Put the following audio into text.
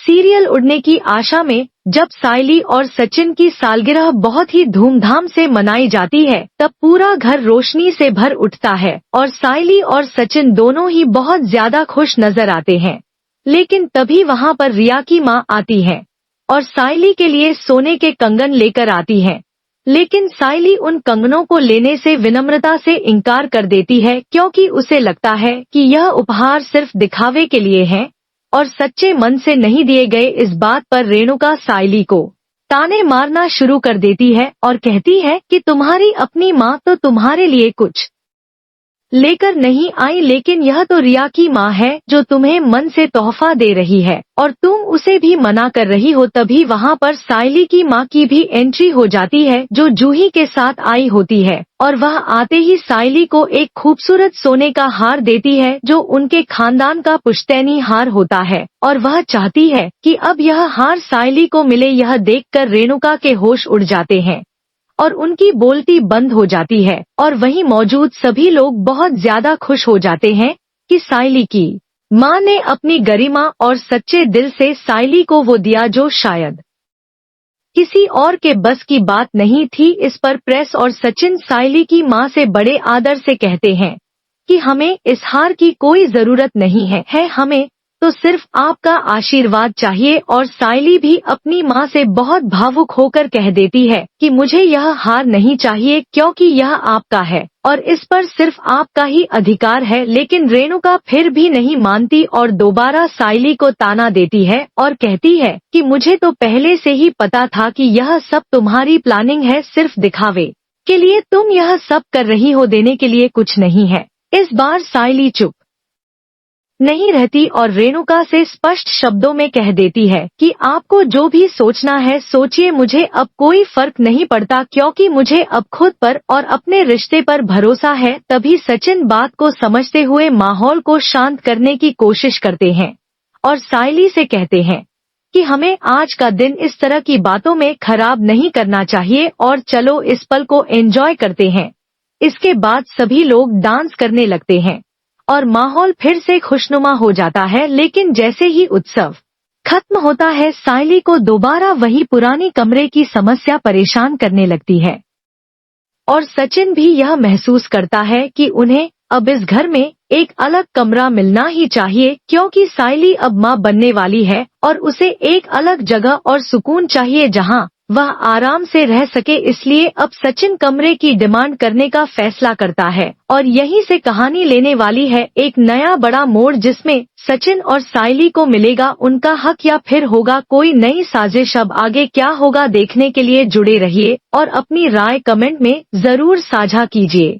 Serial उड़ने की आशा में जब सायली और सचिन की सालगिरह बहुत ही धूमधाम से मनाई जाती है, तब पूरा घर रोशनी से भर उठता है और सायली और सचिन दोनों ही बहुत ज्यादा खुश नजर आते हैं। लेकिन तभी वहाँ पर रिया की माँ आती है और सायली के लिए सोने के कंगन लेकर आती है। लेकिन सायली उन कंगनों को लेने से विनम्रता से इनकार कर देती है, क्योंकि उसे लगता है कि यह उपहार सिर्फ दिखावे के लिए है और सच्चे मन से नहीं दिए गए। इस बात पर रेणुका सायली को ताने मारना शुरू कर देती है और कहती है कि तुम्हारी अपनी माँ तो तुम्हारे लिए कुछ लेकर नहीं आई, लेकिन यह तो रिया की माँ है जो तुम्हें मन से तोहफा दे रही है और तुम उसे भी मना कर रही हो। तभी वहाँ पर सायली की माँ की भी एंट्री हो जाती है, जो जूही के साथ आई होती है और वह आते ही सायली को एक खूबसूरत सोने का हार देती है, जो उनके खानदान का पुश्तैनी हार होता है और वह चाहती है कि अब यह हार सायली को मिले। यह देखकर रेणुका के होश उड़ जाते हैं और उनकी बोलती बंद हो जाती है और वहीं मौजूद सभी लोग बहुत ज्यादा खुश हो जाते हैं कि सायली की माँ ने अपनी गरिमा और सच्चे दिल से सायली को वो दिया जो शायद किसी और के बस की बात नहीं थी। इस पर प्रेस और सचिन सायली की माँ से बड़े आदर से कहते हैं कि हमें इस हार की कोई जरूरत नहीं है, हमें तो सिर्फ आपका आशीर्वाद चाहिए। और सायली भी अपनी माँ से बहुत भावुक होकर कह देती है कि मुझे यह हार नहीं चाहिए, क्योंकि यह आपका है और इस पर सिर्फ आपका ही अधिकार है। लेकिन रेणुका फिर भी नहीं मानती और दोबारा सायली को ताना देती है और कहती है कि मुझे तो पहले से ही पता था कि यह सब तुम्हारी प्लानिंग है, सिर्फ दिखावे के लिए तुम यह सब कर रही हो, देने के लिए कुछ नहीं है। इस बार सायली चुप नहीं रहती और रेणुका से स्पष्ट शब्दों में कह देती है कि आपको जो भी सोचना है सोचिए, मुझे अब कोई फर्क नहीं पड़ता, क्योंकि मुझे अब खुद पर और अपने रिश्ते पर भरोसा है। तभी सचिन बात को समझते हुए माहौल को शांत करने की कोशिश करते हैं और सायली से कहते हैं कि हमें आज का दिन इस तरह की बातों में खराब नहीं करना चाहिए और चलो इस पल को एंजॉय करते हैं। इसके बाद सभी लोग डांस करने लगते हैं और माहौल फिर से खुशनुमा हो जाता है। लेकिन जैसे ही उत्सव खत्म होता है, सायली को दोबारा वही पुरानी कमरे की समस्या परेशान करने लगती है और सचिन भी यह महसूस करता है कि उन्हें अब इस घर में एक अलग कमरा मिलना ही चाहिए, क्योंकि सायली अब माँ बनने वाली है और उसे एक अलग जगह और सुकून चाहिए जहाँ वह आराम से रह सके। इसलिए अब सचिन कमरे की डिमांड करने का फैसला करता है और यहीं से कहानी लेने वाली है एक नया बड़ा मोड़, जिसमें सचिन और सायली को मिलेगा उनका हक या फिर होगा कोई नई साजिश। अब आगे क्या होगा देखने के लिए जुड़े रहिए और अपनी राय कमेंट में जरूर साझा कीजिए।